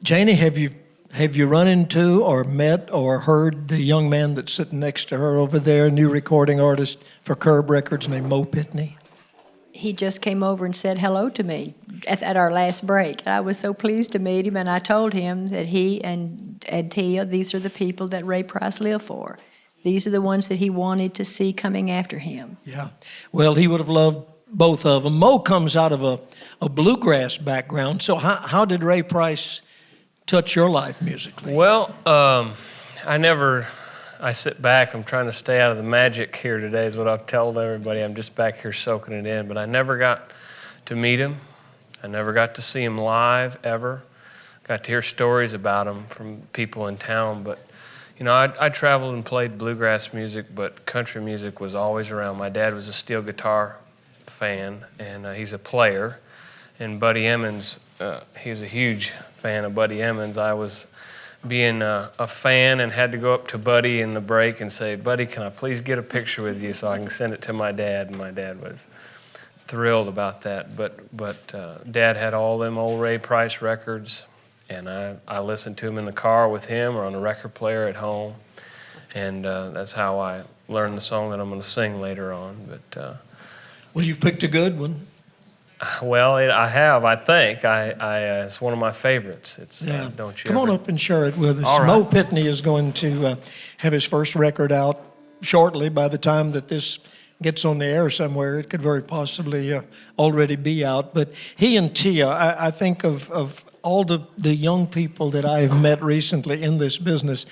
Janie, have you run into or met or heard the young man that's sitting next to her over there, new recording artist for Curb Records named Mo Pitney? He just came over and said hello to me at our last break. I was so pleased to meet him, and I told him that he and Tia, these are the people that Ray Price lived for. These are the ones that he wanted to see coming after him. Yeah. Well, he would have loved both of them. Mo comes out of a bluegrass background. So how did Ray Price touch your life musically? Well, I sit back. I'm trying to stay out of the magic here today is what I've told everybody. I'm just back here soaking it in. But I never got to meet him. I never got to see him live, ever. Got to hear stories about him from people in town. But, you know, I traveled and played bluegrass music, but country music was always around. My dad was a steel guitar fan, and he's a player. And Buddy Emmons, he was a huge fan of Buddy Emmons. I was being a fan and had to go up to Buddy in the break and say, Buddy, can I please get a picture with you so I can send it to my dad? And my dad was thrilled about that. But Dad had all them old Ray Price records, and I listened to them in the car with him or on a record player at home. And that's how I learned the song that I'm going to sing later on. But well, you've picked a good one. Well, I have, I think. It's one of my favorites. It's yeah. Don't You Come Ever... on up and share it with us. All right. Mo Pitney is going to have his first record out shortly. By the time that this gets on the air somewhere, it could very possibly already be out. But he and Tia, I think of all the young people that I have met recently in this business,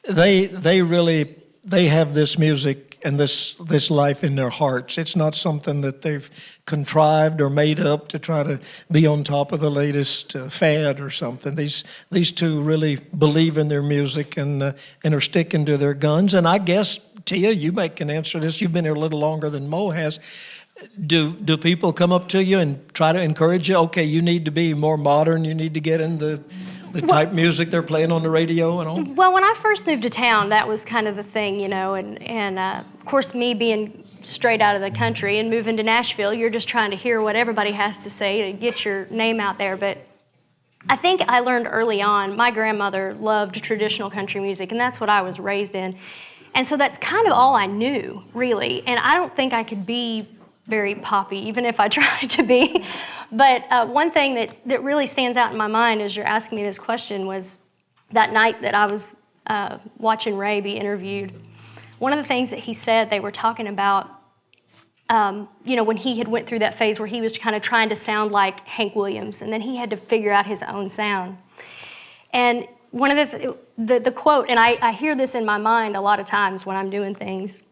they have this music and this life in their hearts. It's not something that they've contrived or made up to try to be on top of the latest fad or something. These two really believe in their music and are sticking to their guns. And I guess, Tia, you can answer this. You've been here a little longer than Mo has. Do people come up to you and try to encourage you? Okay, you need to be more modern. You need to get in the type music they're playing on the radio and all? Well, when I first moved to town, that was kind of the thing, you know, and of course, me being straight out of the country and moving to Nashville, you're just trying to hear what everybody has to say to get your name out there. But I think I learned early on, my grandmother loved traditional country music, and that's what I was raised in. And so that's kind of all I knew, really. And I don't think I could be very poppy, even if I tried to be. But one thing that really stands out in my mind as you're asking me this question was that night that I was watching Ray be interviewed. One of the things that he said, they were talking about, you know, when he had went through that phase where he was kind of trying to sound like Hank Williams, and then he had to figure out his own sound. And one of the quote, and I hear this in my mind a lot of times when I'm doing things,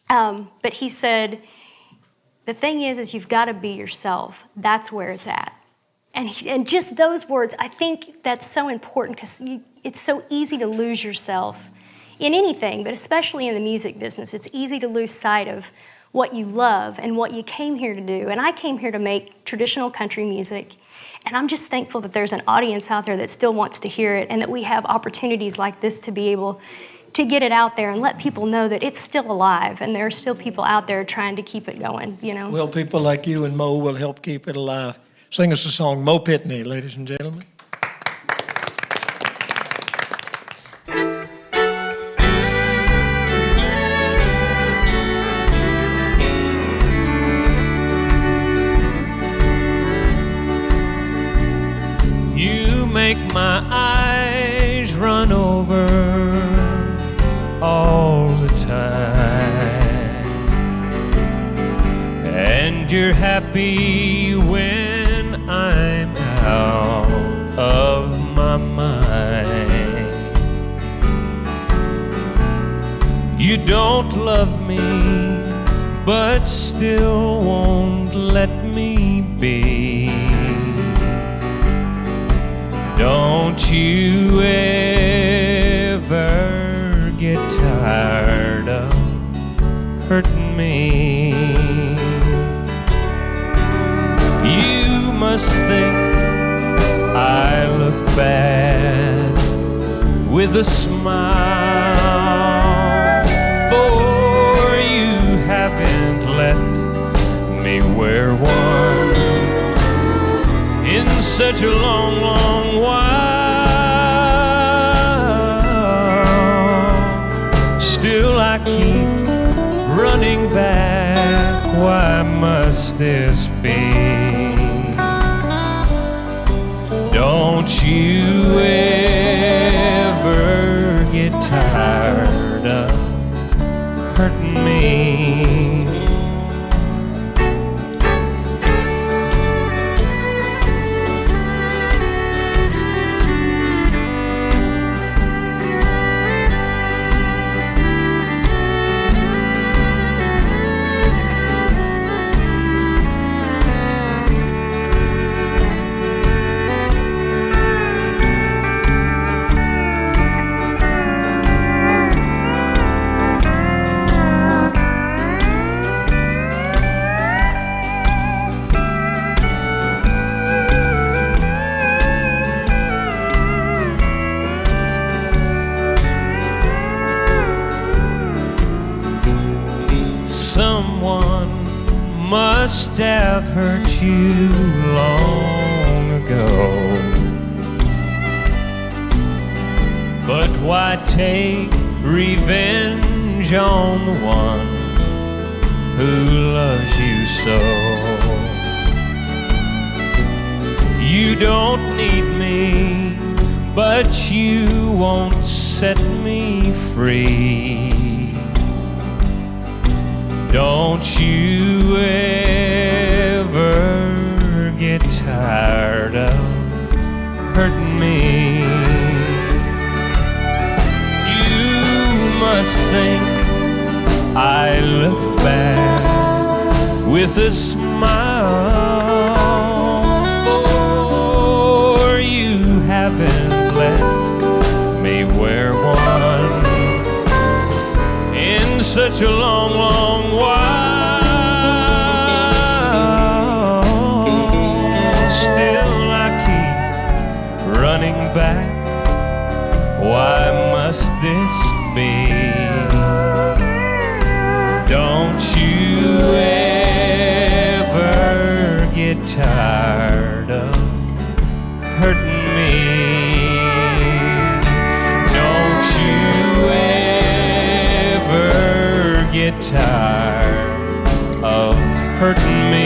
but he said, the thing is you've got to be yourself. That's where it's at. And just those words, I think that's so important because it's so easy to lose yourself in anything, but especially in the music business. It's easy to lose sight of what you love and what you came here to do. And I came here to make traditional country music. And I'm just thankful that there's an audience out there that still wants to hear it and that we have opportunities like this to be able to get it out there and let people know that it's still alive and there are still people out there trying to keep it going, you know. Well, people like you and Mo will help keep it alive. Sing us a song, Mo Pitney, ladies and gentlemen. You make my eyes run over all the time, and you're happy when I'm out of my mind. You don't love me, but still won't let me be. Don't you ever get tired of hurting me? You must think I look bad with a smile, for you haven't let me wear one in such a long, long while. keep running back. Why must this be? Don't you ever get tired of hurting me? Someone must have hurt you long ago, but why take revenge on the one who loves you so? You don't need me, but you won't set me free. Don't you ever get tired of hurting me? You must think I look back with a smile, for you haven't let me wear one in such a long, long while. Still I keep running back. Why must this be? Don't you ever get tired of hurting me? Don't you ever get tired of hurting me?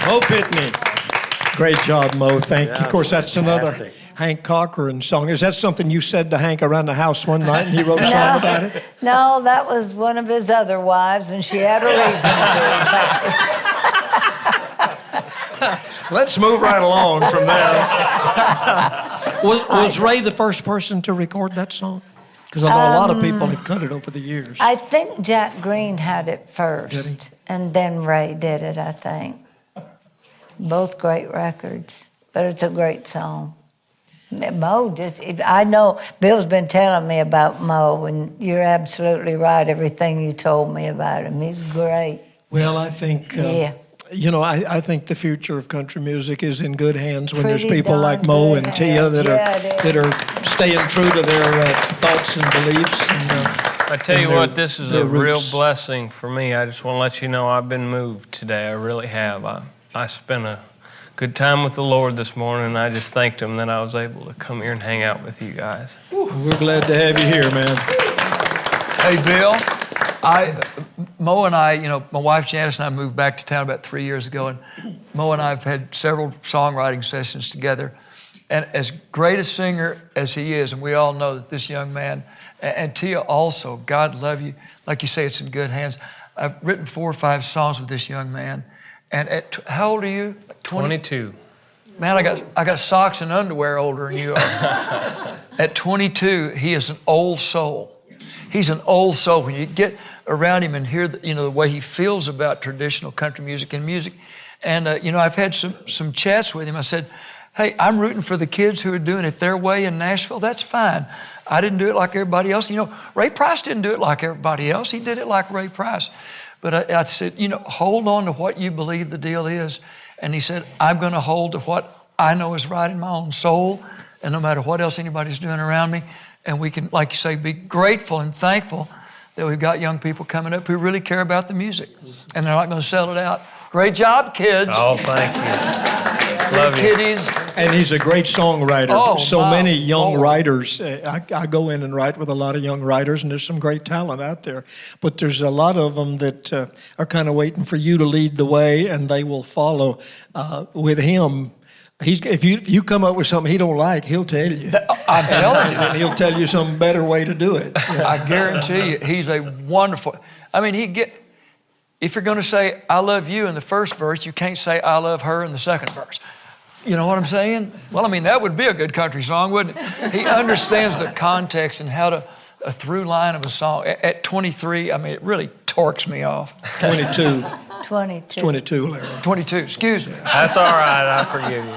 Mo Pitney. Great job, Mo. Thank you. Of course, that's another fantastic. Hank Cochran song. Is that something you said to Hank around the house one night and he wrote a song about it? No, that was one of his other wives, and she had a reason to. Let's move right along from there. Was Ray the first person to record that song? Because I know a lot of people have cut it over the years. I think Jack Green had it Did first, and then Ray did it, I think. Both great records, but it's a great song. Mo I know Bill's been telling me about Mo, and you're absolutely right, everything you told me about him. He's great. Well, I think, Yeah. I think the future of country music is in good hands when there's Pretty people like darn Mo good and Tia hands. that Yeah, it is. are staying true to their thoughts and beliefs. And, I tell you and what, this is their a real roots. blessing for me. I just want to let you know I've been moved today. I really have. I spent a good time with the Lord this morning, and I just thanked Him that I was able to come here and hang out with you guys. We're glad to have you here, man. Hey, Bill, Mo and I, my wife Janice and I moved back to town about 3 years ago, and Mo and I have had several songwriting sessions together. And as great a singer as he is, and we all know that this young man, and Tia also, God love you. Like you say, it's in good hands. I've written 4 or 5 songs with this young man. And how old are you? 22. Man, I got socks and underwear older than you are. At 22, he is an old soul. He's an old soul. When you get around him and hear the way he feels about traditional country music and music, and I've had some chats with him. I said, hey, I'm rooting for the kids who are doing it their way in Nashville. That's fine. I didn't do it like everybody else. Ray Price didn't do it like everybody else. He did it like Ray Price. But I said, hold on to what you believe the deal is. And he said, I'm going to hold to what I know is right in my own soul, and no matter what else anybody's doing around me. And we can, like you say, be grateful and thankful that we've got young people coming up who really care about the music. And they're not going to sell it out Great job, kids. Oh, thank you. Love you. Kiddies. And he's a great songwriter. Oh, so my many young Lord. writers. I go in and write with a lot of young writers, and there's some great talent out there. But there's a lot of them that are kind of waiting for you to lead the way, and they will follow. With him, if you come up with something he don't like, he'll tell you. I'm telling you. And he'll tell you some better way to do it. I guarantee you, he's a wonderful. I mean, if you're going to say "I love you" in the first verse, you can't say "I love her" in the second verse. You know what I'm saying? Well, I mean, that would be a good country song, wouldn't it? He understands the context and how to a through line of a song. At 23, I mean, it really torques me off. 22. 22. 22, Larry. 22, excuse me. That's all right. I forgive you.